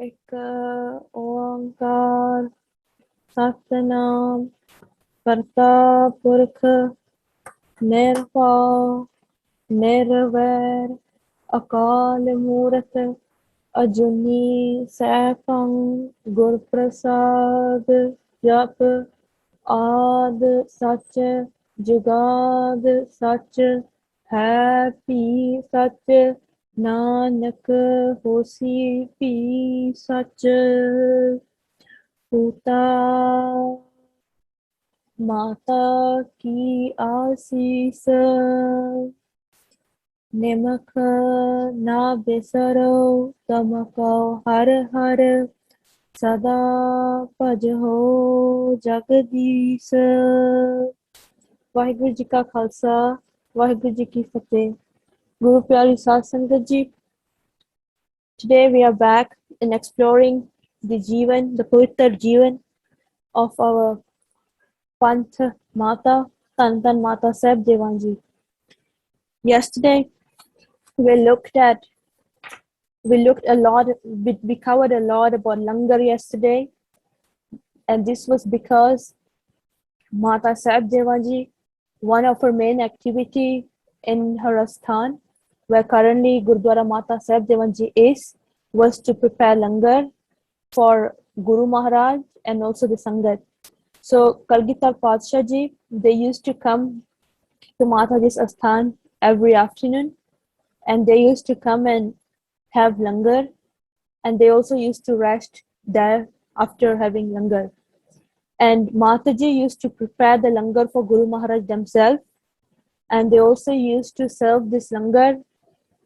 एक ओंकार सतनाम करता पुरख निर्भय निर्वैर अकाल मूरत अजूनी सैभं गुर प्रसाद जप आद सच जुगाद सच है भी सच नानक होसी भी सच पिता माता की आशीष निमक ना बिसरो तमको हर हर सदा भजो जगदीश। वाहिगुरु जी का खालसा वाहिगुरु जी की फतेह। गुरु प्यारी साध संगत जी, today we are back in exploring the Jivan, the Pavitra Jivan of our Panth Mata, Tantan Mata Sahib Devan ji. Yesterday we covered a lot about Langar yesterday, and this was because Mata Sahib Devan ji, one of her main activity in her asthan, where currently Gurdwara Mata Sahib Devan ji is, was to prepare Langar for Guru Maharaj and also the Sangat. So Kalgitar Padshah ji, they used to come to Mataji's asthan every afternoon, and they used to come and have Langar, and they also used to rest there after having Langar. And Mataji used to prepare the Langar for Guru Maharaj themselves, and they also used to serve this Langar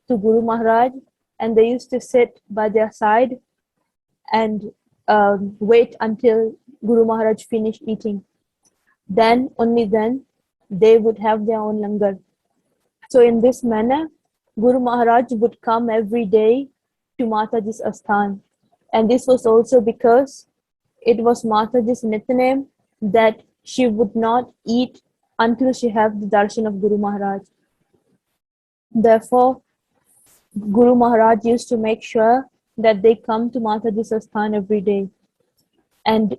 to Guru Maharaj, and they used to sit by their side and wait until Guru Maharaj finished eating. Then, only then, they would have their own Langar. So in this manner, Guru Maharaj would come every day to Mataji's asthan. And this was also because it was Mataji's Nityanem that she would not eat until she had the darshan of Guru Maharaj. Therefore, Guru Maharaj used to make sure that they come to Mataji's asthan every day. And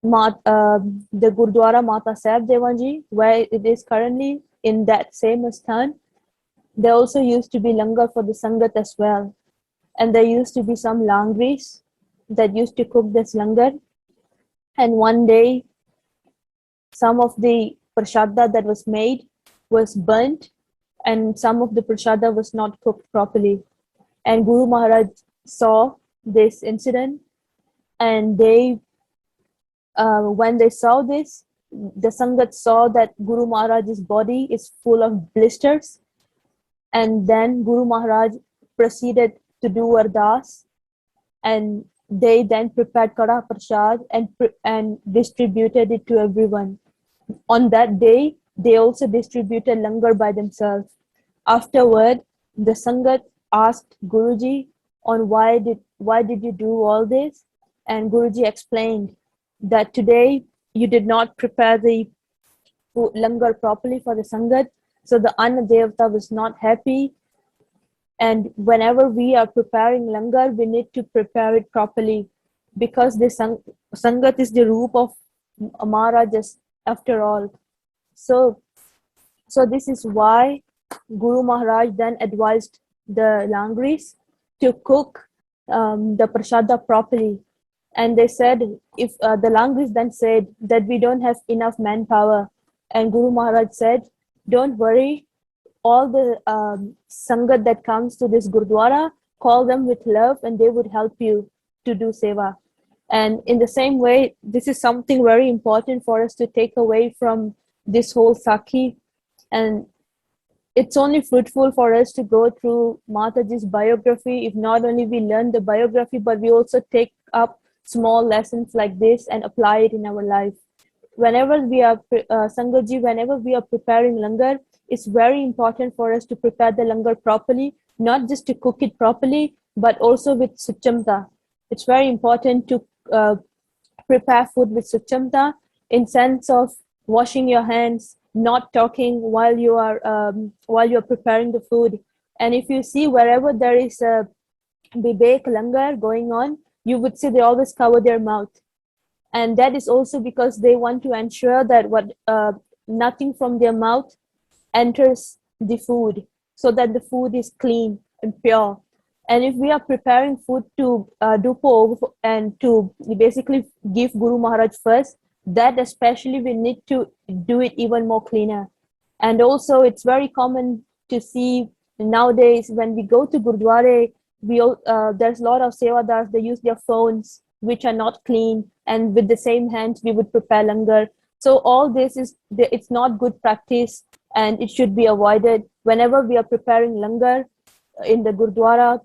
the Gurdwara Mata Sahib Devan ji, where it is currently in that same asthan, there also used to be Langar for the Sangat as well. And there used to be some langris that used to cook this Langar. And one day, some of the prashada that was made was burnt, and some of the prashada was not cooked properly. And Guru Maharaj saw this incident, and when they saw this, the Sangat saw that Guru Maharaj's body is full of blisters, and then Guru Maharaj proceeded to do Ardas, and they then prepared Kada Prasad and distributed it to everyone. On that day, they also distributed Langar by themselves. Afterward, the Sangat asked Guruji on why did you do all this, and Guruji explained that today you did not prepare the Langar properly for the Sangat, so the Anna Devata was not happy. And whenever we are preparing Langar, we need to prepare it properly, because the Sangat is the roop of Maharajas after all. So this is why Guru Maharaj then advised the Langris to cook the prasada properly. And they said, if the Langris then said that we don't have enough manpower, and Guru Maharaj said, don't worry, all the Sangat that comes to this Gurdwara, call them with love and they would help you to do seva. And in the same way, this is something very important for us to take away from this whole Sakhi. And it's only fruitful for us to go through Mataji's biography if not only we learn the biography, but we also take up small lessons like this and apply it in our life. Whenever we are, Sangatji, whenever we are preparing Langar, it's very important for us to prepare the Langar properly, not just to cook it properly, but also with Suchamta. It's very important to prepare food with Suchamta in sense of washing your hands, not talking while you are preparing the food. And if you see wherever there is a bibek langar going on, you would see they always cover their mouth. And that is also because they want to ensure that nothing from their mouth enters the food, so that the food is clean and pure. And if we are preparing food to do bhog and to basically give Guru Maharaj first, that especially we need to do it even more cleaner. And also it's very common to see nowadays when we go to Gurdwara, there's a lot of sevadars, they use their phones which are not clean, and with the same hands we would prepare langar. So all this it's not good practice, and it should be avoided. Whenever we are preparing langar in the Gurdwara,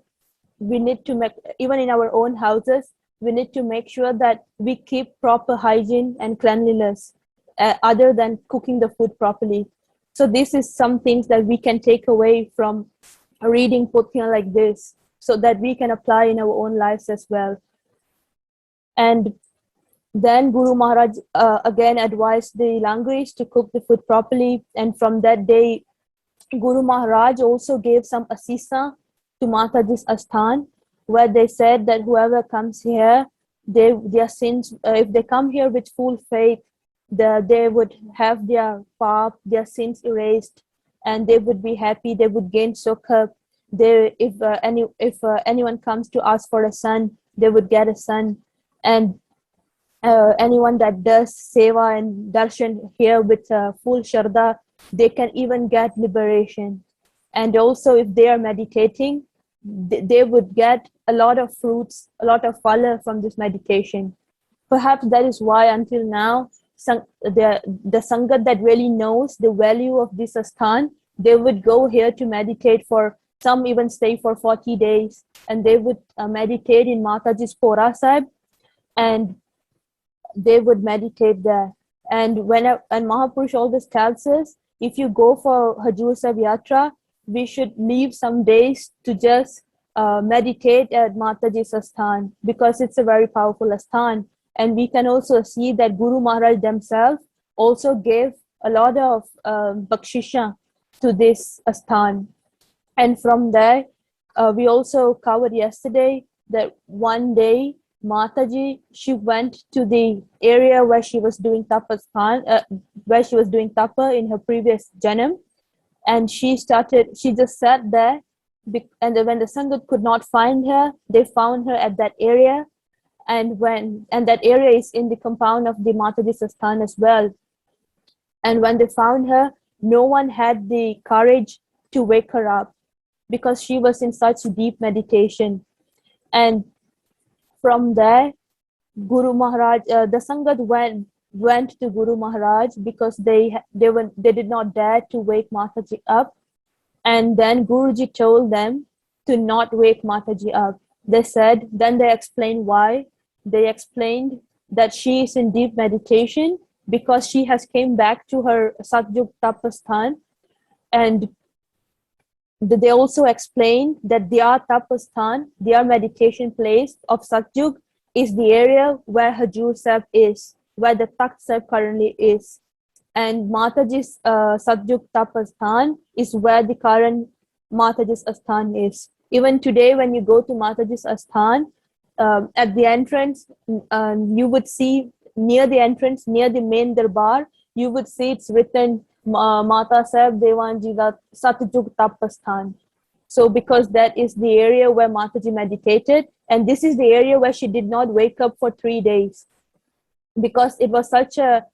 we need to make, even in our own houses, we need to make sure that we keep proper hygiene and cleanliness, other than cooking the food properly. So this is some things that we can take away from reading Puthiyan like this, so that we can apply in our own lives as well. And then Guru Maharaj again advised the Langaris to cook the food properly. And from that day, Guru Maharaj also gave some asisa to Mataji's Asthan, where they said that whoever comes here, their sins, if they come here with full faith, they would have their their sins erased, and they would be happy, they would gain sukha. If anyone comes to ask for a son, they would get a son. And anyone that does seva and darshan here with full shraddha, they can even get liberation. And also if they are meditating, they would get a lot of fruits, a lot of phala from this meditation. Perhaps that is why until now, the sangat that really knows the value of this asthan, they would go here to meditate. For some even stay for 40 days, and they would meditate in Mataji's Pora Sahib, and they would meditate there. And Mahapurush always tells us, if you go for Hajur Sahib Yatra, we should leave some days to just meditate at Mataji's Asthan, because it's a very powerful Asthan. And we can also see that Guru Maharaj themselves also gave a lot of bakshisha to this Asthan. And from there, we also covered yesterday that one day Mataji, she went to the area where she was doing tapa in her previous janam, and she just sat there. And when the sangat could not find her, they found her at that area. And that area is in the compound of the Mataji's Asthan as well. And when they found her, no one had the courage to wake her up, because she was in such deep meditation. And from there, Guru Maharaj, the Sangat went to Guru Maharaj, because they did not dare to wake Mataji up. And then Guruji told them to not wake Mataji up. Then they explained why. They explained that she is in deep meditation because she has came back to her Satjug Tapasthan. And they also explained that their Tapasthan, their meditation place of Satjug, is the area where Hajur Sahib is, where the Takht Sahib currently is. And Mataji's Satjug Tapasthan is where the current Mataji's Asthan is. Even today, when you go to Mataji's Asthan, at the entrance, you would see near the entrance, near the main darbar, you would see it's written Mata Sahib Devan Ji da Satjug Tapasthan. So because that is the area where Mataji meditated, and this is the area where she did not wake up for 3 days, because it was such a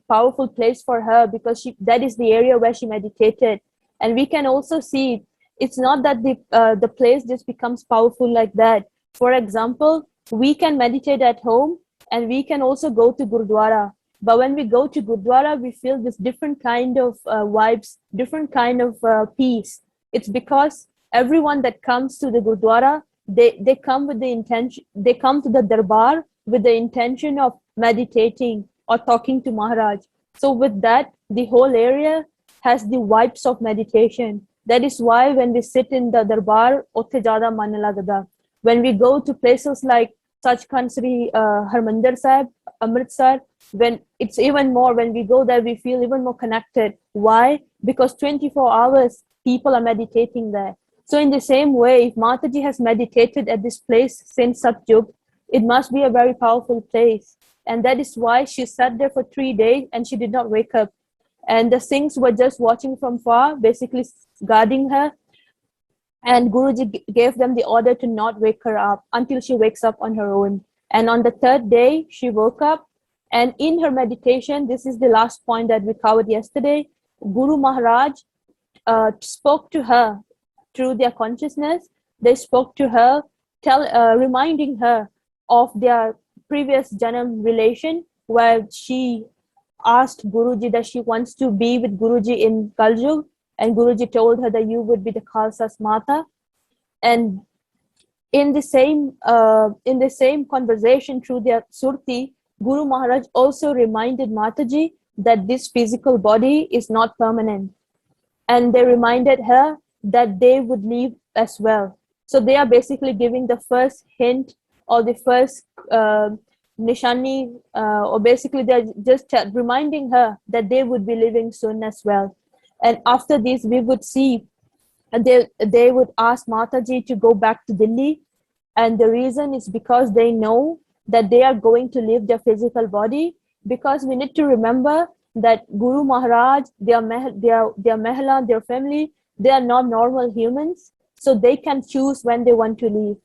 powerful place for her, because that is the area where she meditated. And we can also see it's not that the place just becomes powerful like that. For example, we can meditate at home and we can also go to Gurdwara. But when we go to Gurdwara, we feel this different kind of vibes, different kind of peace. It's because everyone that comes to the Gurdwara, they come with the intention, they come to the darbar with the intention of meditating or talking to Maharaj. So with that, the whole area has the vibes of meditation. That is why when we sit in the darbar, otthe jada man lagda. When we go to places like Sachkhand Sri Harmandir Sahib, Amritsar, when it's even more, when we go there, we feel even more connected. Why? Because 24 hours, people are meditating there. So in the same way, if Mataji has meditated at this place since Satjug, it must be a very powerful place. And that is why she sat there for 3 days and she did not wake up. And the Singhs were just watching from far, basically guarding her. And Guruji gave them the order to not wake her up until she wakes up on her own. And on the 3rd day, she woke up. And in her meditation, this is the last point that we covered yesterday, Guru Maharaj spoke to her through their consciousness. They spoke to her, reminding her of their previous Janam relation, where she asked Guruji that she wants to be with Guruji in Kaljug, and Guruji told her that you would be the Khalsa's Mata. And in the same conversation through their Surti, Guru Maharaj also reminded Mataji that this physical body is not permanent. And they reminded her that they would leave as well. So they are basically giving the first hint or the first nishani, or basically they're just reminding her that they would be leaving soon as well. And after this, we would see, and they would ask Mataji to go back to Delhi. And the reason is because they know that they are going to leave their physical body, because we need to remember that Guru Maharaj, their Mahla, their family, they are not normal humans, so they can choose when they want to leave.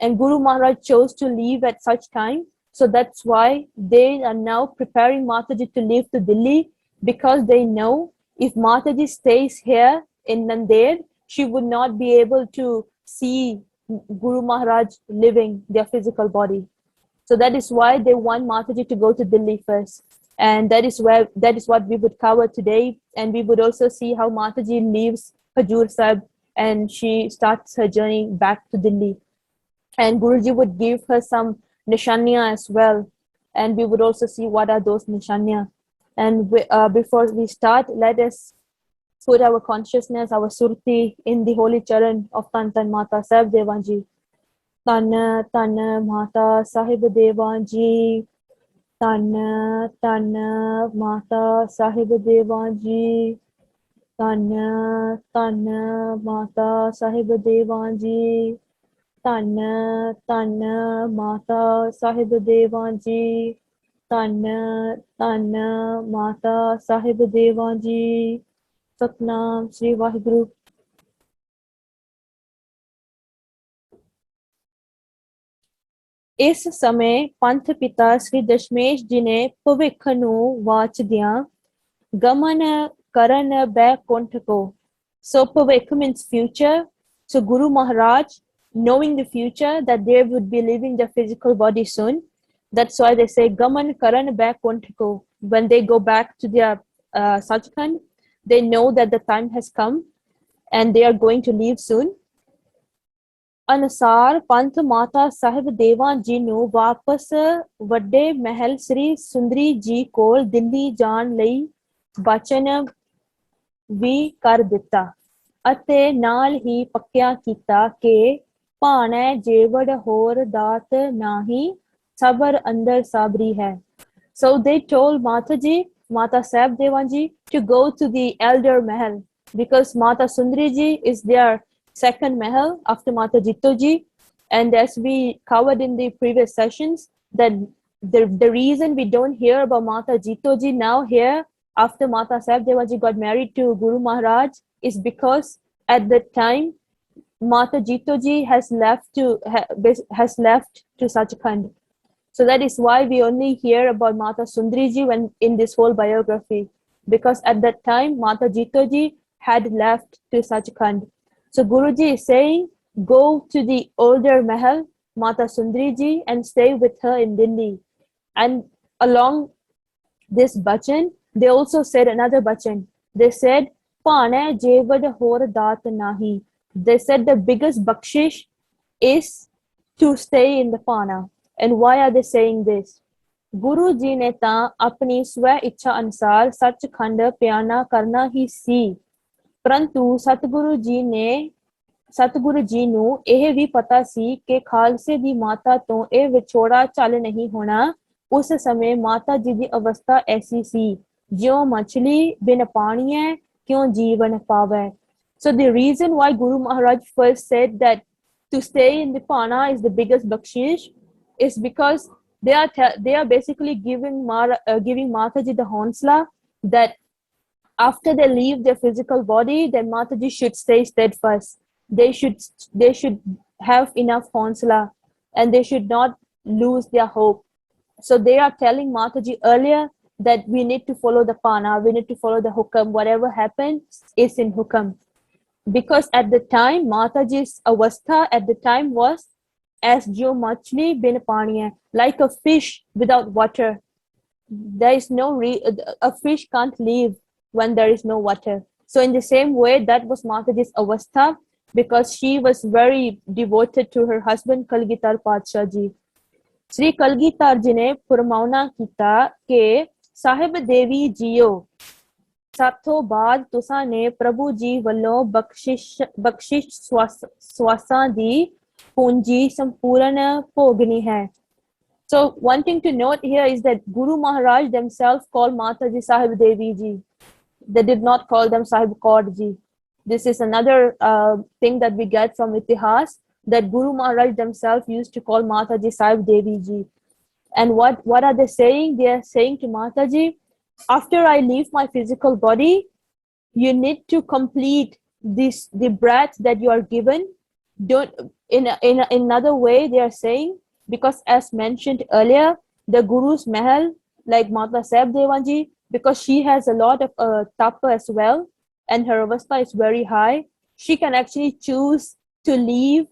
And Guru Maharaj chose to leave at such time, so that's why they are now preparing Mataji to leave to Delhi, because they know if Mataji stays here in Nanded, she would not be able to see Guru Maharaj living their physical body. So that is why they want Mataji to go to Delhi first. And that is what we would cover today. And we would also see how Mataji leaves Hajur Sahib and she starts her journey back to Delhi. And Guruji would give her some nishaniya as well. And we would also see what are those nishaniya. And before we start, let us put our consciousness, our surti in the holy charan of Tan Tan Mata Sahib Devan Ji. Tan Tan Mata Sahib Devan Ji. Tan Tan Mata Sahib Devan Ji. Tan Tan Mata Sahib Devan Ji. Tan Tan Mata Sahib Devan Ji. Tan Tan Mata Sahib Devan Ji. Satnam Sri Vaheguru. ਇਸ ਸਮੇਂ ਪੰਥ ਪਿਤਾ ਸ੍ਰੀ ਦਸ਼ਮੇਸ਼ ਜੀ ਨੇ ਭਵਿੱਖ ਨੂੰ ਵਾਚਦਿਆਂ ਗਮਨ ਕਰਨ ਬੈਕੁੰਠ ਕੋ. So ਭਵਿੱਖ means future. So Guru Maharaj, knowing the future that they would be leaving their physical body soon, that's why they say gaman karan baikunth ko. When they go back to their Sachkhand, they know that the time has come and they are going to leave soon. ਅਨੁਸਾਰ ਪੰਥ ਮਾਤਾ ਸਾਹਿਬ ਦੇਵਾਂ ਜੀ ਨੂੰ ਵਾਪਸ ਵੱਡੇ ਮਹਿਲ ਸ੍ਰੀ ਸੁੰਦਰੀ ਜੀ ਕੋਲ ਦਿੱਲੀ ਜਾਣ ਲਈ ਬਚਨ ਵੀ ਕਰ ਦਿੱਤਾ ਅਤੇ ਨਾਲ ਹੀ ਪੱਕਿਆ ਕੀਤਾ ਕਿ ਭਾਣੇ ਜੇਵੜ ਹੋਰ ਦਾਤ ਨਾਹੀ ਸਬਰ ਅੰਦਰ ਸਾਬਰੀ ਹੈ. So they told Mataji, Mata Sahib Devan Ji, to go to the elder mahal, because Mata Sundari Ji is their second mahal after Mata Jito Ji. And as we covered in the previous sessions, that the reason we don't hear about Mata Jito Ji now here after Mata Sahib Devan Ji got married to Guru Maharaj is because at that time Mata Jito Ji has left to Sachkhand. So that is why we only hear about Mata Sundari Ji when in this whole biography, because at that time Mata Jito Ji had left to Sachkhand. So Guruji is saying, go to the older mahal, Mata Sundari Ji, and stay with her in Delhi. And along this bachan, they also said another bachan. They said, Pane jevad hor daat nahi. They said the biggest bakshish is to stay in the Pana. And why are they saying this? Guru Ji ne ta apni swa ichha ansar Sachkhand pyana karna hi si. ਪਰੰਤੂ ਸਤਿਗੁਰੂ ਜੀ ਨੂੰ ਇਹ ਵੀ ਪਤਾ ਸੀ ਕਿ ਖਾਲਸੇ ਦੀ ਮਾਤਾ ਤੋਂ ਇਹ ਵਿਛੋੜਾ ਚੱਲ ਨਹੀਂ ਹੋਣਾ. ਉਸ ਸਮੇਂ ਮਾਤਾ ਜੀ ਦੀ ਅਵਸਥਾ ਐਸੀ ਸੀ, ਜਿਉਂ ਮਛਲੀ ਬਿਨ ਪਾਣੀਐ ਕਿਉਂ ਜੀਵਨ ਪਾਵੈ. So the reason why Guru Maharaj first said that to stay in the Pana is the biggest bakshish is because they are basically giving Mataji the honsla that after they leave their physical body, then Mataji should stay steadfast. They should have enough honsla, and they should not lose their hope. So they are telling Mataji earlier that we need to follow the Pana, we need to follow the hukam. Whatever happens is in hukam. Because at the time, Mataji's avastha at the time was as jo machli bin pani, like a fish without water. There is a fish can't live when there is no water. So in the same way, that was Mataji's avastha, because she was very devoted to her husband Kalgitar Padshah ji. Shri Kalgidhar जी ने फरमाना किया कि साहिब देवी जियो साथों बाद तुसा ने प्रभु जी वल्लों बख्शिश स्वासां दी पूंजी संपूर्ण भोगनी है. So one thing to note here is that Guru Maharaj themselves called Mataji Sahib Devi ji. They did not call them Sahib Kaur ji. This is another thing that we get from Itihas, that Guru Maharaj themselves used to call Mataji Sahib Devi ji. And what are they saying? They are saying to Mataji, after I leave my physical body, you need to complete the breath that you are given. Don't in another way they are saying, because as mentioned earlier, the Guru's Mahal, like Mata Sahib Devanji, because she has a lot of tapa as well, and her avastha is very high, she can actually choose to leave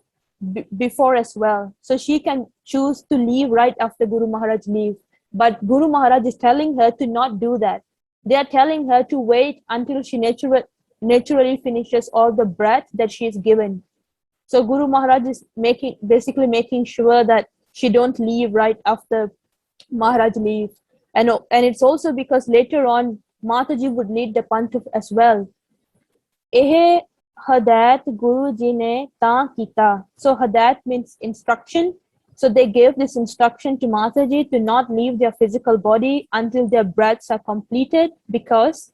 before as well. So she can choose to leave right after Guru Maharaj leave. But Guru Maharaj is telling her to not do that. They are telling her to wait until she naturally finishes all the breath that she is given. So Guru Maharaj is basically making sure that she don't leave right after Maharaj leave. And it's also because later on, Mataji would need the Panth as well. Ehe Hadayat Guru Ji ne ta kita. So Hadayat means instruction. So they gave this instruction to Mataji to not leave their physical body until their breaths are completed, because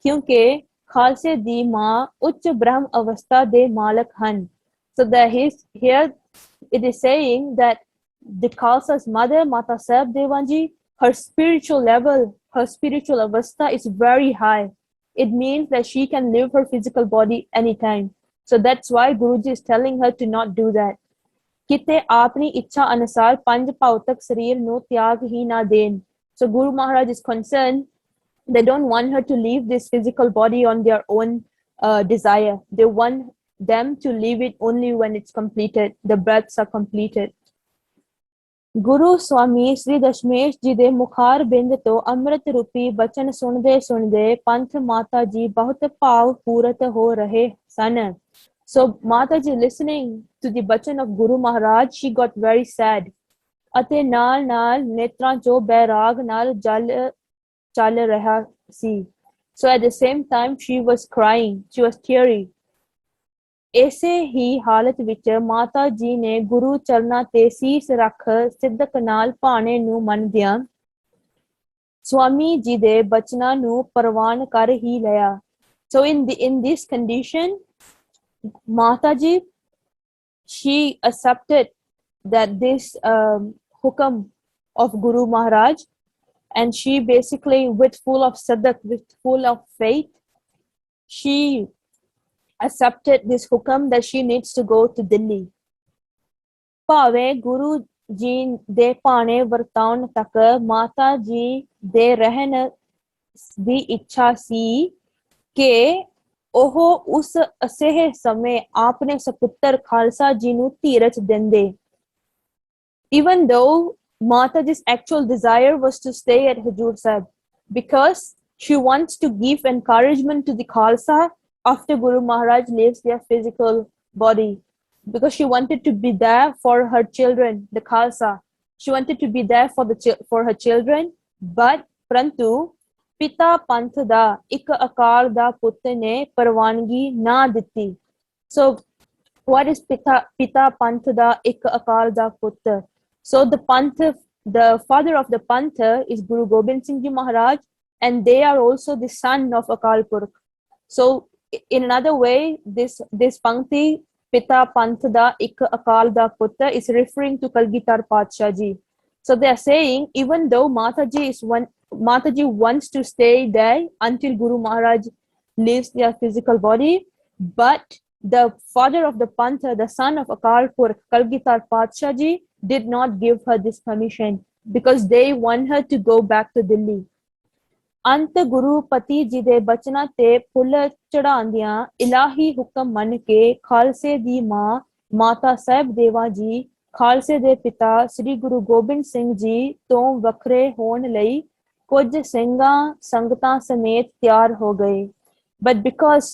kyunke Khalse di ma uch Brahm avastha de malak han. So here it is saying that the Khalsa's mother, Mata Sahib Devanji, her spiritual level, her spiritual avastha is very high. It means that she can leave her physical body anytime. So that's why Guruji is telling her to not do that. किते आपनी इच्छा अनुसार पंज भौतिक शरीर नु त्याग ही ना then. So Guru Maharaj is concerned, they don't want her to leave this physical body on their own desire. They want them to leave it only when it's completed, the breaths are completed. Guru Swami Sri Dashmesh ji de mukhar bind to amrit rupi bachan sunde panth Mata ji bahut bhav purat ho rahe san. So Mataji, listening to the bachan of Guru Maharaj, she got very sad. Ate naal netran jo bairag naal jal chal raha si. So at the same time, she was crying, she was teary. ऐसे ही हालत विच माता जी ने गुरु चरना ते सीस रख सिद्धक नाल भाणे नू मनदियां स्वामी जी दे बचना नू परवान कर ही लिया. So in this condition, Mataji, she accepted that this hukam of Guru Maharaj, and she basically, with full of sadak, with full of faith, she accepted this hukam that she needs to go to Delhi. ਭਾਵੇਂ ਗੁਰੂ ਜੀ ਦੇ ਭਾਣੇ ਵਰਤਾਉਣ ਤੱਕ ਮਾਤਾ ਜੀ ਦੇ ਰਹਿਣ ਦੀ ਇੱਛਾ ਸੀ ਕਿ ਉਹ ਉਸ ਅਸਹਿ ਸਮੇਂ ਆਪਣੇ ਸਪੁੱਤਰ ਖਾਲਸਾ ਜੀ ਨੂੰ ਧੀਰਜ ਦਿੰਦੇ. Even though Mataji's actual desire was to stay at Hajur Sahib, because she wants to give encouragement to the Khalsa after Guru Maharaj leaves their physical body, because she wanted to be there for her children, the Khalsa. She wanted to be there for her children, but Prantu Pita Panth da ik akal da putt ne parwangi na ditti. So what is Pita Panth da ik akal da putt? So the father of the Panth is Guru Gobind Singh Ji Maharaj, and they are also the son of Akal Purkh. So in another way, this pankti Pita Panth da ik akal da putra is referring to Kalgitar Padsha ji. So they are saying, even though Mataji wants to stay there until Guru Maharaj leaves their physical body, but the father of the Pantha, the son of Akalpur, Kalgitar Padsha ji, did not give her this permission because they want her to go back to Delhi. अंत गुरु पति जी दे बचना ते full चढ़ांदियां इलाही हुक्म मन के खालसे दी मां माता साहब देवा जी खालसे दे पिता श्री गुरु गोबिंद सिंह जी तो वखरे होण लई कुछ ਸਿੰਘਾਂ ਸੰਗਤਾਂ ਸਮੇਤ ਤਿਆਰ ਹੋ ਗਏ but because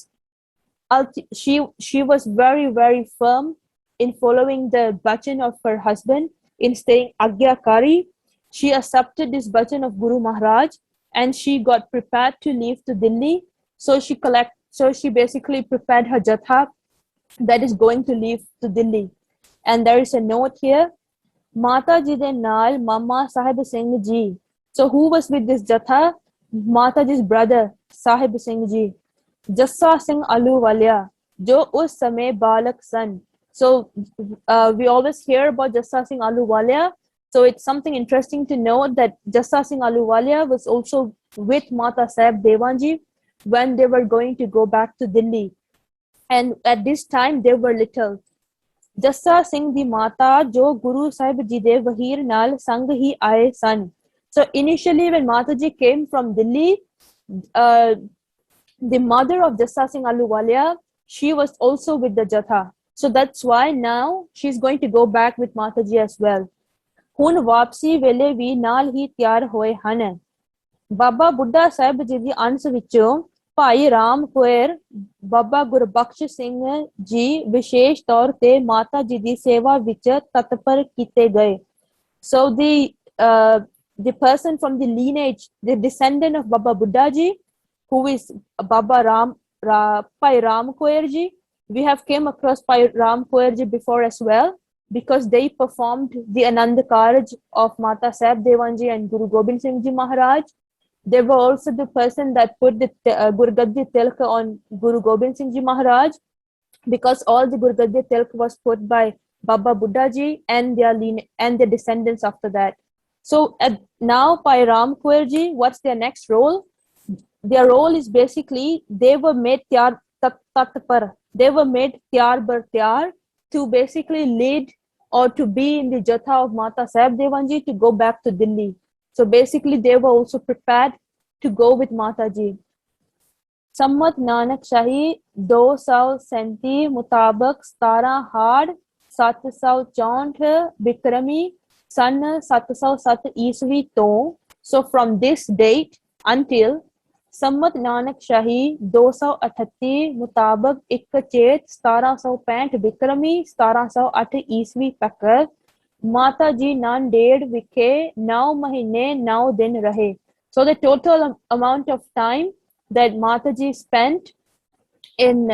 she was very firm in following the bachan of her husband in staying agyakari, she accepted this bachan of Guru Maharaj and she got prepared to leave to Delhi. So she basically prepared her jatha that is going to leave to Delhi. And there is a note here, Mata ji de naal Mama Sahib Singh ji. So who was with this jatha? Mata ji's brother Sahib Singh ji. Jassa Singh Ahluwalia, jo us samay balak san. So we always hear about Jassa Singh Ahluwalia. So it's something interesting to note that Jassa Singh Ahluwalia was also with Mata Sahib Devanji when they were going to go back to Delhi. And at this time, they were little. Jassa Singh di Mata jo Guru Sahib ji de Wahir nal sang hi aaye san. So initially when Mataji came from Delhi, the mother of Jassa Singh Ahluwalia, she was also with the Jatha. So that's why now she's going to go back with Mataji as well. ਹੁਣ ਵਾਪਸੀ ਵੇਲੇ ਵੀ ਨਾਲ ਹੀ ਤਿਆਰ ਹੋਏ ਹਨ ਬਾਬਾ ਬੁੱਢਾ ਸਾਹਿਬ ਜੀ ਦੀ ਅੰਸ਼ ਵਿੱਚੋਂ ਭਾਈ Ram coir ਬਾਬਾ ਗੁਰਬਖਸ਼ ਸਿੰਘ ਜੀ ਵਿਸ਼ੇਸ਼ ਤੌਰ ਤੇ ਮਾਤਾ ਜੀ ਦੀ ਸੇਵਾ ਵਿੱਚ ਤਤਪਰ ਕੀਤੇ ਗਏ so the person from the lineage, the descendant of Baba Buddha ji, who is Baba Pai Ram Koyer ji, we have came across Pai Ram Koyer ji before as well, because they performed the Anand Karaj of Mata Sahib Devanji and Guru Gobind Singh Ji Maharaj. They were also the person that put the Gurgaddi Tilk on Guru Gobind Singh Ji Maharaj, because all the Gurgaddi Tilk was put by Baba Buddha Ji and their descendants after that. So now Pai Ram Koyer Ji, what's their next role? Their role is basically they were made tatpar. They were made tyar bar tyar to basically lead or to be in the Jatha of Mata Sahib Devanji to go back to Delhi. So basically they were also prepared to go with Mataji. Sammat Nanak Shahi 237 मुताबिक 17 हाड़ 764 Bikrami San 707 ईस्वी तो. So from this date until सम्मत नानक शाही 238 मुताबिक 1 चेत 1765 बिक्रमी 1708 ईस्वी तक माता जी नांदेड़ विखे 9 महीने 9 दिन रहे. So the total amount of time that Mataji spent in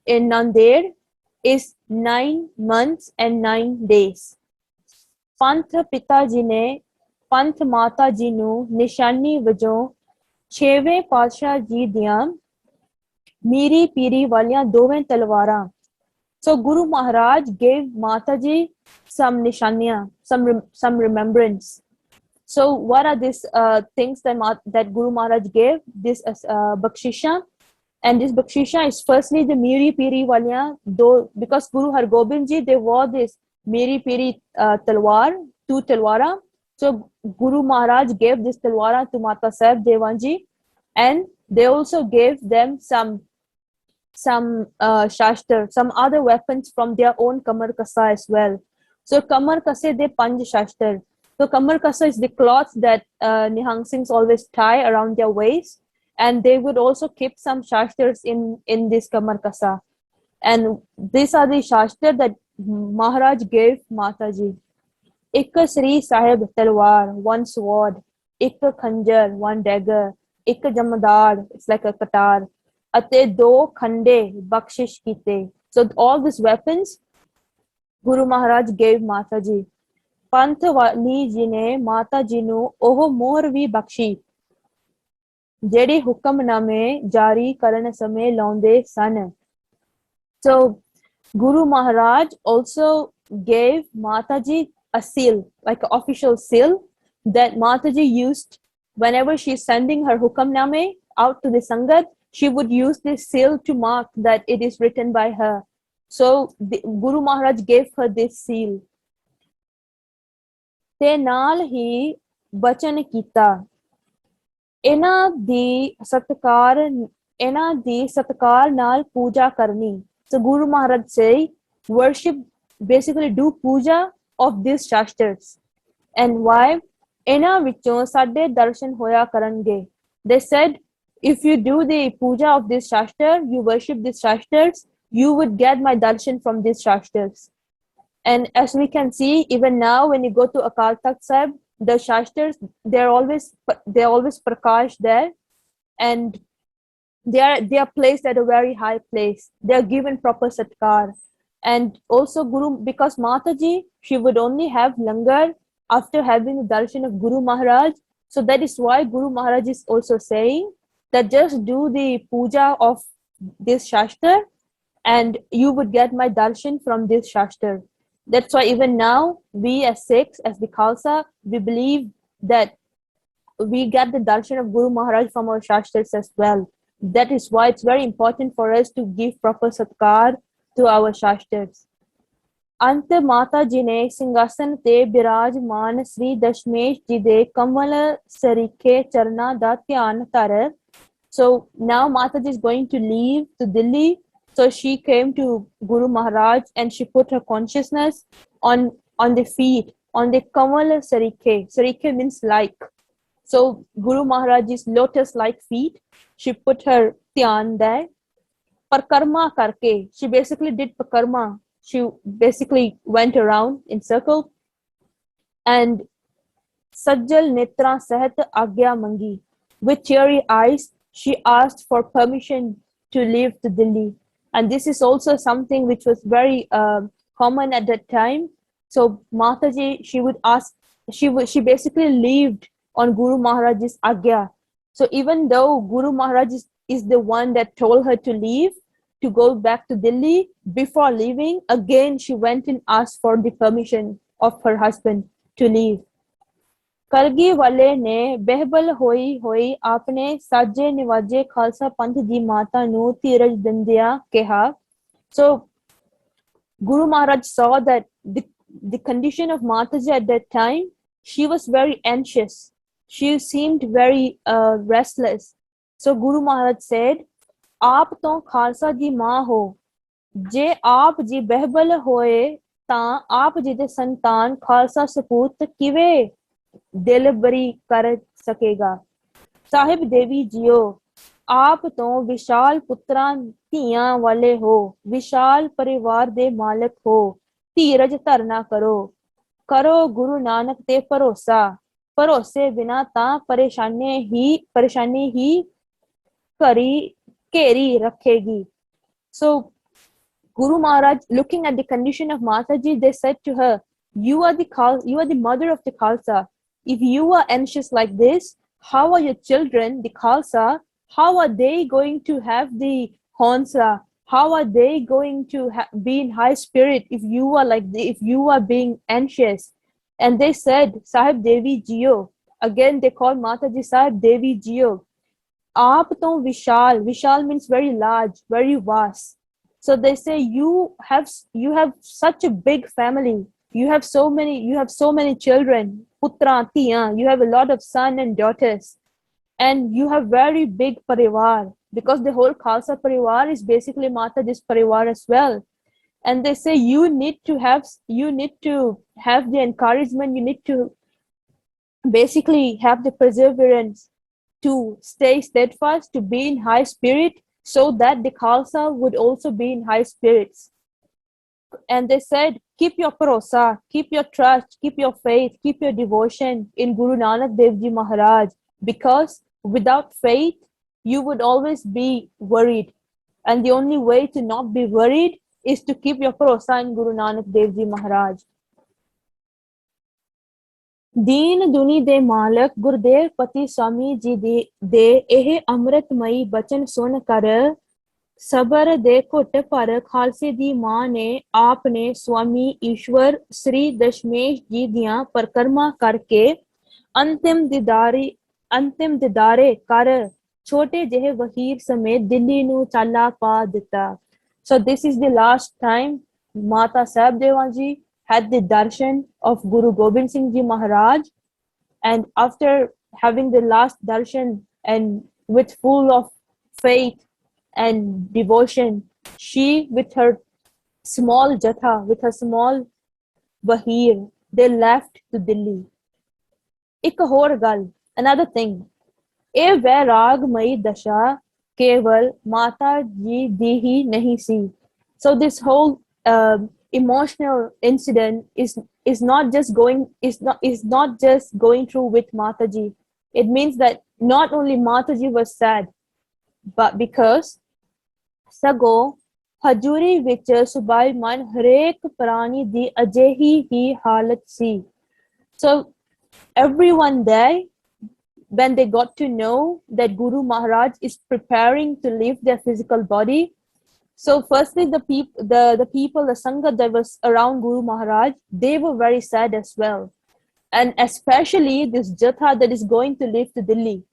Nanded is 9 months and 9 days. पंथ पिता जी ने पंथ माता जी ਨੂੰ ਨਿਸ਼ਾਨੀ ਵਜੋਂ 6ਵੇਂ ਪਾਤਸ਼ਾਹ ਜੀ ਦੀਆਂ ਮੀਰੀ ਪੀਰੀ ਵਾਲੀਆਂ ਦੋਵੇਂ ਤਲਵਾਰਾਂ. So Guru Maharaj gave Mataji some nishaniya, some remembrance. So what are these things that Guru Maharaj gave? This bakshisha, and this bakshisha is firstly the miri piri waliyan do, because Guru Har Gobind Ji, they wore this miri piri talwar, 2 talwara. So Guru Maharaj gave this talwara to Mata Sahib Devanji, and they also gave them some shastar, some other weapons from their own Kamar Kasa as well. So Kamar Kase de Panj Shastar. So Kamar Kasa is the cloth that Nihang Singhs always tie around their waist, and they would also keep some shastars in this Kamar Kasa. And these are the shastar that Maharaj gave Mataji. ਇੱਕ ਸ੍ਰੀ ਸਾਹਿਬ ਤਲਵਾਰ, 1 sword, ਇੱਕ ਖੰਜਰ, 1 dagger, ਇੱਕ ਜਮਦਾਰ, it's like a katar, ਅਤੇ 2 ਖੰਡੇ ਬਖਸ਼ਿਸ਼ ਕੀਤੇ. So all these weapons Guru Maharaj gave Mataji. ਪੰਥ ਵਾਲੀ ਜੀ ਨੇ ਮਾਤਾ ਜੀ ਨੂੰ ਉਹ ਮੋਹਰ ਵੀ ਬਖਸ਼ੀ ਜਿਹੜੇ ਹੁਕਮਨਾਮੇ ਜਾਰੀ ਕਰਨ ਸਮੇਂ ਲਾਉਂਦੇ ਸਨ. So Guru Maharaj also gave Mataji a seal, like an official seal that Mataji used whenever she's sending her hukamname out to the Sangat. She would use this seal to mark that it is written by her. So Guru Maharaj gave her this seal. ਤੇ ਨਾਲ ਹੀ ਬਚਨ ਕੀਤਾ ਇਹਨਾਂ ਦੀ ਸਤਕਾਰ ਨਾਲ ਪੂਜਾ ਕਰਨੀ. So Guru Maharaj say, worship, basically do puja of these shastras. And why? ਇਹਨਾਂ ਵਿੱਚੋਂ ਸਾਡੇ ਦਰਸ਼ਨ ਹੋਇਆ ਕਰਨਗੇ. They said, if you do the puja of this shastra, you worship these shastras, you would get my darshan from these shastras. And as we can see, even now when you go to Akal Takht Sahib, the shastras, they're always prakash there, and they are placed at a very high place. They are given proper satkar. And also because Mataji, she would only have langar after having the darshan of Guru Maharaj. So that is why Guru Maharaj is also saying that just do the puja of this shastra and you would get my darshan from this shastra. That's why even now, we as Sikhs, as the Khalsa, we believe that we get the darshan of Guru Maharaj from our shastras as well. That is why it's very important for us to give proper satkar to our shastras. अंत माता जी ने सिंहासन ते बिराजमान श्री दशमेश जी दे कमल सरीखे चरना दा ध्यान धर. So now Mataji is going to leave to Delhi. So she came to Guru Maharaj and she put her consciousness on the feet, on the Kamal Sarikhe. Sarikhe means like. So Guru Maharaj's lotus-like feet, she put her dhyan there. Parkarma karke, she basically did parkarma. She basically went around in circle. And Sajjal Netra Sahat Agya Mangi. With teary eyes, she asked for permission to leave to Delhi. And this is also something which was very common at that time. So Mataji, she would ask, she basically lived on Guru Maharaj's Agya. So even though Guru Maharaj is the one that told her to leave, to go back to Delhi, before leaving, again she went and asked for the permission of her husband to leave. कलगी वाले ने बहबल होई होई आपने साजे निवाजे खालसा पंथ दी माता नू धीरज दिंदिया कहा. So Guru Maharaj saw that the condition of Mataji at that time, she was very anxious. She seemed very restless. So Guru Maharaj said, आप तो खालसा जी मां हो, जे आप जी बहबल होए तां आप जी दे संतान खालसा सपूत किवे दिल बरी कर सकेगा. साहिब देवी जियो, आप तो विशाल पुत्रां ਧੀਆਂ वाले हो, विशाल परिवार दे मालक हो, धीरज धरना करो, करो गुरु नानक ते भरोसा, भरोसे बिना तां परेशानी ही घेरी रखेगी. So Guru Maharaj, looking at the condition of Mataji, they said to her, you are the mother of the Khalsa. If you are anxious like this, how are your children, the Khalsa, how are they going to have the Honsa? How are they going to be in high spirit if you are being anxious? And they said, Sahib Devi Jiyo. Again, they called Mataji Sahib Devi Jiyo. Aap to Vishal means very large, very vast. So they say you have such a big family. You have so many children, putra, tiya. You have a lot of sons and daughters, and you have very big parivar, because the whole Khalsa parivar is basically Mataji's parivar as well. And they say you need to have the encouragement. You need to basically have the perseverance to stay steadfast, to be in high spirit, so that the Khalsa would also be in high spirits. And they said, keep your parosa, keep your trust, keep your faith, keep your devotion in Guru Nanak Dev Ji Maharaj, because without faith, you would always be worried. And the only way to not be worried is to keep your parosa in Guru Nanak Dev Ji Maharaj. ਦੀਨ ਦੁਨੀ ਦੇ ਮਾਲਕ ਗੁਰਦੇਵ ਪਤੀ ਸਵਾਮੀ ਜੀ ਦੇ ਇਹ ਅੰਮ੍ਰਿਤਮਈ ਬਚਨ ਸੁਣ ਕਰ ਸਬਰ ਦੇ ਘੁੱਟ ਭਰ ਖਾਲਸੇ ਦੀ ਮਾਂ ਨੇ ਆਪ ਨੇ ਸਵਾਮੀ ਈਸ਼ਵਰ ਸ੍ਰੀ ਦਸ਼ਮੇਸ਼ ਜੀ ਦੀਆਂ ਪਰਿਕਰਮਾ ਕਰਕੇ ਅੰਤਿਮ ਦਿਦਾਰੇ ਕਰ ਛੋਟੇ ਜਿਹੇ ਵਹੀਰ ਸਮੇਤ ਦਿੱਲੀ ਨੂੰ ਚਾਲਾ ਪਾ ਦਿੱਤਾ। So this is the last time Mata Sahib Devan ji had the darshan of Guru Gobind Singh Ji Maharaj, and after having the last darshan and with full of faith and devotion, she with her small jatha, with her small vahir, they left to Delhi. ਇੱਕ ਹੋਰ ਗੱਲ, another thing, ਇਹ ਵੈਰਾਗਮਈ ਦਸ਼ਾ ਕੇਵਲ ਮਾਤਾ ਜੀ ਦੀ ਹੀ ਨਹੀਂ ਸੀ। So this whole emotional incident is not just going through with Mataji. It means that not only Mataji was sad, but because ਸਗੋਂ ਹਜੂਰੀ ਵਿੱਚ ਸੁਭਾਈਮਾਨ ਹਰੇਕ ਪ੍ਰਾਣੀ ਦੀ ਅਜਿਹੀ ਹੀ ਹਾਲਤ ਸੀ। So everyone there, when they got to know that Guru Maharaj is preparing to leave their physical body, so firstly the people, the Sangat that was around Guru Maharaj, they were very sad as well. And especially this Jatha that is going to leave to Delhi.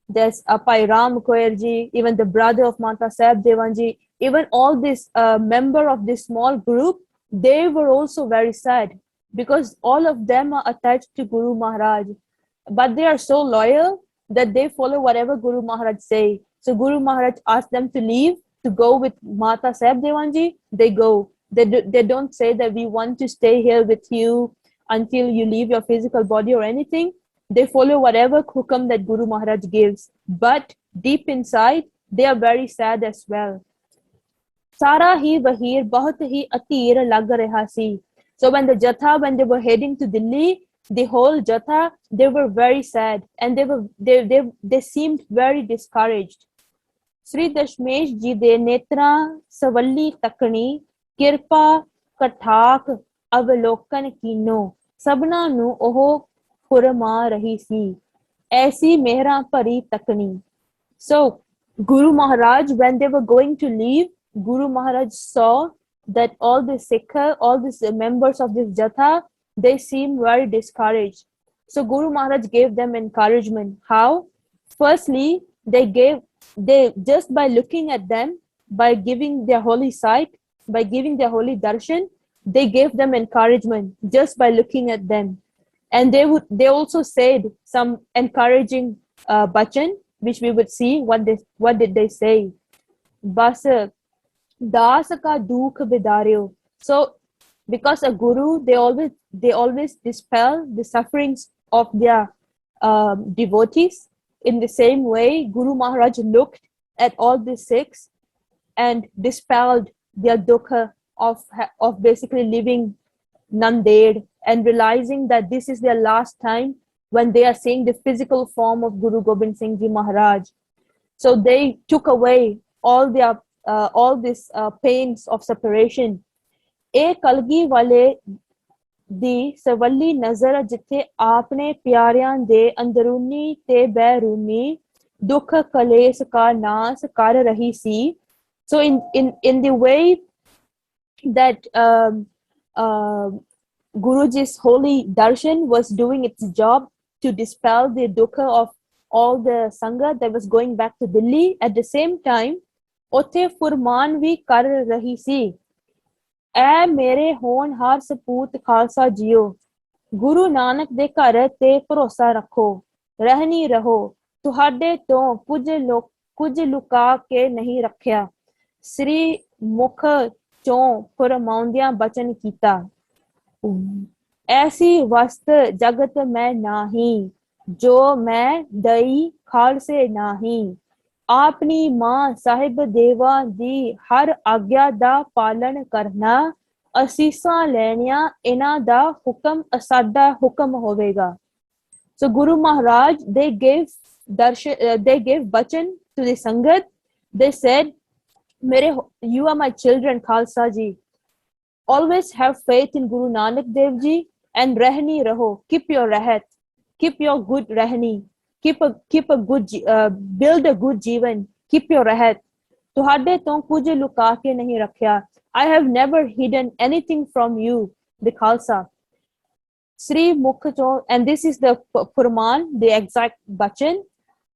There's Pai Ram Koyer ji, even the brother of Mata Sahib Devan ji, even all this member of this small group, they were also very sad because all of them are attached to Guru Maharaj. But they are so loyal that they follow whatever Guru Maharaj say. So Guru Maharaj asked them to leave, to go with Mata Sahib Devan ji, they go. They don't say that we want to stay here with you until you leave your physical body or anything. They follow whatever hukam that Guru Maharaj gives. But deep inside, they are very sad as well. सारा ही वहीर बहुत ही अतीर लग रहा सी. So when the Jatha, when they were heading to Delhi, the whole Jatha, they were very sad and they seemed very discouraged. Sri Dashmesh ji de netra savalli takni kirpa kathak avalokan kino sabna nu oho furma rahi si aisi mehra pari takni. So Guru Maharaj, when they were going to leave, Guru Maharaj saw that all the Sikh, all these members of this Jatha, they seem very discouraged. So Guru Maharaj gave them encouragement. How? Firstly, they just by looking at them, by giving their holy sight, by giving their holy darshan, they gave them encouragement just by looking at them. And they also said some encouraging bachan, which we would see. What did they say? Bas das ka dukh bidaryo. So because a guru, they always dispel the sufferings of their devotees. In the same way, Guru Maharaj looked at all the Sikhs and dispelled their dukkha of basically living Nanded and realizing that this is their last time when they are seeing the physical form of Guru Gobind Singh Ji Maharaj. So they took away all these pains of separation. ਇਹ ਕਲਗੀ ਵਾਲੇ ਦੀ ਸਵੱਲੀ ਨਜ਼ਰ ਜਿੱਥੇ ਆਪਨੇ ਪਿਆਰਿਆਂ ਦੇ ਅੰਦਰੂਨੀ ਤੇ ਬਹਿਰੂਨੀ ਦੁੱਖ ਕਲੇਸ਼ ਕਾ ਨਾਸ ਕਰ ਰਹੀ ਸੀ. So in the way that Guruji's holy darshan was doing its job to dispel the dukkha of all the Sangha that was going back to Delhi, at the same time ਉੱਥੇ ਫੁਰਮਾਨ ਵੀ ਕਰ ਰਹੀ ਸੀ, ਐ ਮੇਰੇ ਹੋਣਹਾਰ ਸਪੂਤ ਖਾਲਸਾ ਜੀਓ, ਗੁਰੂ ਨਾਨਕ ਦੇ ਘਰ ਤੇ ਭਰੋਸਾ ਰੱਖੋ, ਰਹਿਣੀ ਰਹੋ, ਤੁਹਾਡੇ ਤੋਂ ਕੁਝ ਲੁਕਾ ਕੇ ਨਹੀਂ ਰੱਖਿਆ, ਸ੍ਰੀ ਮੁਖ ਚੋਂ ਫੁਰਮਾਉਂਦਿਆਂ ਬਚਨ ਕੀਤਾ, ਐਸੀ ਵਸਤ ਜਗਤ ਮੈਂ ਨਾਹੀ, ਜੋ ਮੈਂ ਦਈ ਖਾਲਸੇ ਨਾਹੀ, ਆਪਣੀ ਮਾਂ ਸਾਹਿਬ ਦੇਵਾ ਦੀ ਹਰ ਆਗਿਆ ਦਾ ਪਾਲਣ ਕਰਨਾ, ਅਸੀਸਾਂ ਲੈਣੀਆਂ ਇਹਨਾਂ ਦਾ ਹੁਕਮ ਸਾਡਾ ਹੁਕਮ ਹੋਵੇਗਾ. So Guru Maharaj, they gave bachan to the Sangat. They said, you are my children, Khalsa ji. Always have faith in Guru Nanak Dev ji and रहनी रहो, keep your rahat, keep your good रहनी, keep a good build a good जीवन, keep your rahat, ਤੁਹਾਡੇ ਤੋਂ ਕੁਝ ਲੁਕਾ ਕੇ ਨਹੀਂ ਰੱਖਿਆ, I have never hidden anything from you, the Khalsa. Sri Mukh ਚੋਂ, and this is the Furman, the exact bachan,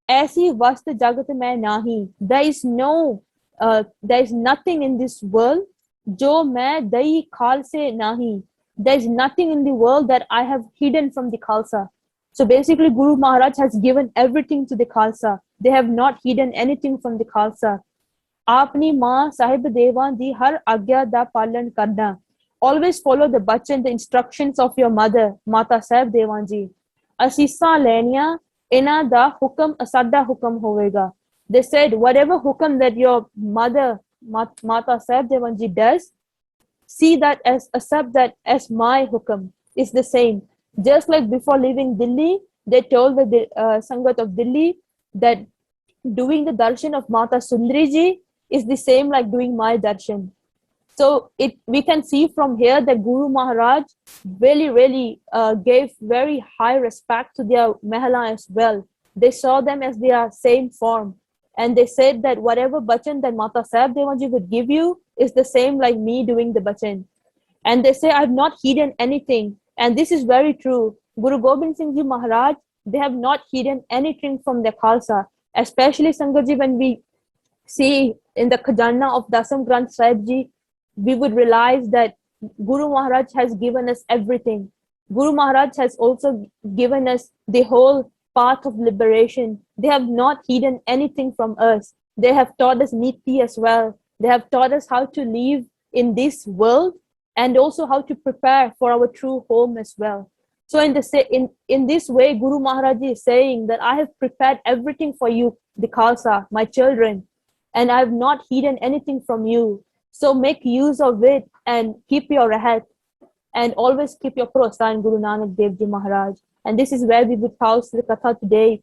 ऐसी वस्त जगत में नाही, there is nothing in this world जो मैं दई खालसे नहीं, there is nothing in the world that I have hidden from the Khalsa. So basically Guru Maharaj has given everything to the Khalsa. They have not hidden anything from the Khalsa. आपनी माँ साहिब देवां दी हर आज्ञा दा पालन करना. Always follow the bachan, the instructions of your mother, Mata Sahib Devan ji. असीसां लेनियां, इना दा हुक्म साडा हुक्म होवेगा. They said whatever hukam that your mother, Mata Sahib Devan ji does, see that as, accept that as my hukam, is the same. Just like before leaving Delhi, they told the Sangat of Delhi that doing the darshan of Mata Sundari ji is the same like doing my darshan. So we can see from here that Guru Maharaj really gave very high respect to their Mehla as well. They saw them as their same form. And they said that whatever bachan that Mata Sahib Devan ji would give you is the same like me doing the bachan. And they say, I've not hidden anything. And this is very true. Guru Gobind Singh Ji Maharaj, they have not hidden anything from the Khalsa. Especially Sangat ji, when we see in the Khajana of Dasam Granth Sahib Ji, we would realize that Guru Maharaj has given us everything. Guru Maharaj has also given us the whole path of liberation. They have not hidden anything from us. They have taught us Niti as well. They have taught us how to live in this world and also how to prepare for our true home as well. So in this way, Guru Maharaj is saying that I have prepared everything for you, the Khalsa, my children, and I have not hidden anything from you. So make use of it and keep your rahat and always keep your prostan, Guru Nanak Dev Ji Maharaj. And this is where we would pause the Katha today.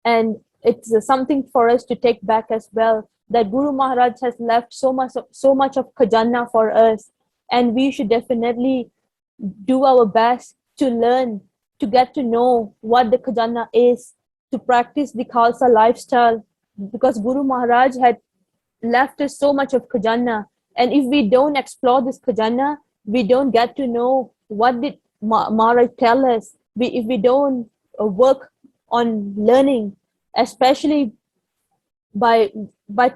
And it's something for us to take back as well, that Guru Maharaj has left so much of khajana for us. And we should definitely do our best to learn, to get to know what the khajana is, to practice the Khalsa lifestyle, because Guru Maharaj had left us so much of khajana, and if we don't explore this khajana, we don't get to know what did Maharaj tell us. If we don't work on learning, especially by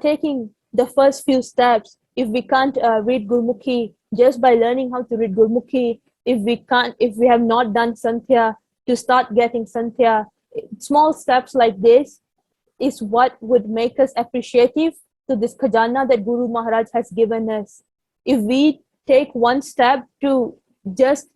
taking the first few steps, if we can't read Gurmukhi, just by learning how to read Gurmukhi, if we have not done Santhya, to start getting Santhya, small steps like this is what would make us appreciative to this khajana that Guru Maharaj has given us. If we take one step to just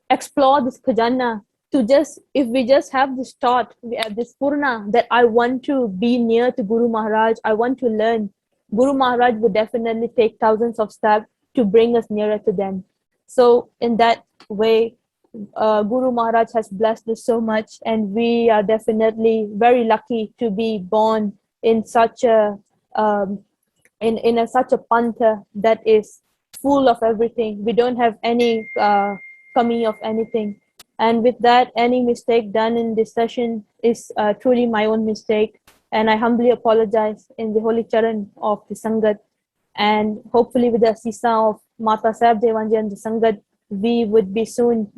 explore this khajana, if we just have this thought, we have this purna that I want to be near to Guru Maharaj, I want to learn, Guru Maharaj would definitely take thousands of steps to bring us nearer to them. So in that way, Guru Maharaj has blessed us so much, and we are definitely very lucky to be born in such a such a pantha that is full of everything. We don't have any kami of anything. And with that, any mistake done in this session is truly my own mistake. And I humbly apologize in the holy charan of the Sangat. And hopefully with the sisa of Mata Sahib Devan Ji and the Sangat, we would be soon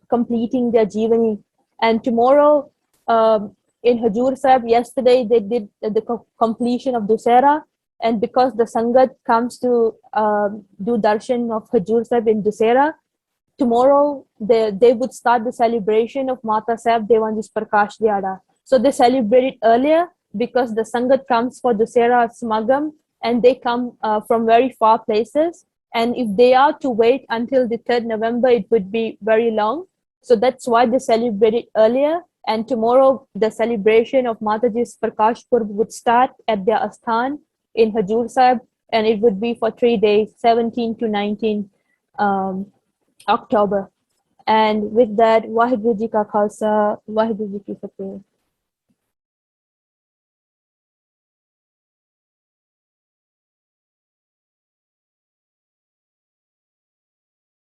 completing their Jeevani. And tomorrow in Hajur Sahib, yesterday they did the completion of Dussehra. And because the Sangat comes to do darshan of Hajur Sahib in Dussehra, tomorrow they would start the celebration of Mata Sahib Devan Ji's Prakash Dihada. So they celebrate it earlier because the Sangat comes for Dussehra Samagam, and they come from very far places. And if they are to wait until the 3rd November, it would be very long. So that's why they celebrate it earlier. And tomorrow, the celebration of Mataji's Prakash Purb would start at their Asthan in Hajur Sahib, and it would be for 3 days, 17 to 19 October. And with that, Waheguru Ji Ka Khalsa, Waheguru Ji Ki Fateh.